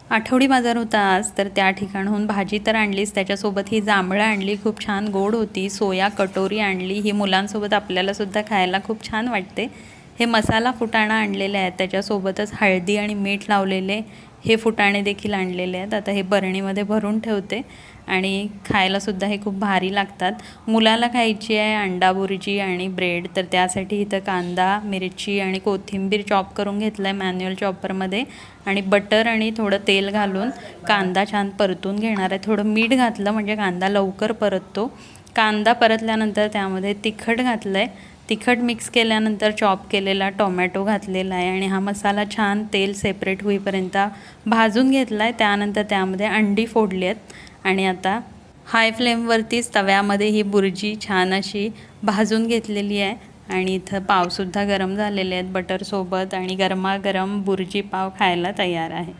आठवडी बाजार होता आज, तर त्या ठिकाणाहून भाजी तर आणलीच, त्याच्यासोबत ही जांभळं आणली, खूप छान गोड होती. सोया कटोरी आणली, ही मुलांसोबत आपल्यालासुद्धा खायला खूप छान वाटते. हे मसाला फुटाणा आणलेले आहेत, त्याच्यासोबतच हळदी आणि मीठ लावलेले हे फुटाणे देखील आणलेले आहेत. आता हे बरणीमध्ये भरून ठेवते आणि खायलासुद्धा हे खूप भारी लागतात. मुलाला खायची आहे अंडा बुर्जी आणि ब्रेड, तर त्यासाठी इथं कांदा, मिरची आणि कोथिंबीर चॉप करून घेतलं आहे मॅन्युअल चॉपरमध्ये आणि बटर आणि थोडं तेल घालून कांदा छान परतून घेणार आहे. थोडं मीठ घातलं म्हणजे कांदा लवकर परततो. कांदा परतल्यानंतर त्यामध्ये तिखट घातलं आहे. तिखट मिक्स केल्यानंतर चॉप केलेला टोमॅटो घातलेला आहे आणि हा मसाला छान तेल सेपरेट होईपर्यंत भाजून घेतला आहे. त्यानंतर त्यामध्ये अंडी फोडली आहेत आणि आता हाय फ्लेमवरतीच तव्यामध्ये ही बुर्जी छान अशी भाजून घेतलेली आहे आणि इथं पावसुद्धा गरम झालेले आहेत बटरसोबत आणि गरमागरम बुर्जी पाव खायला तयार आहे.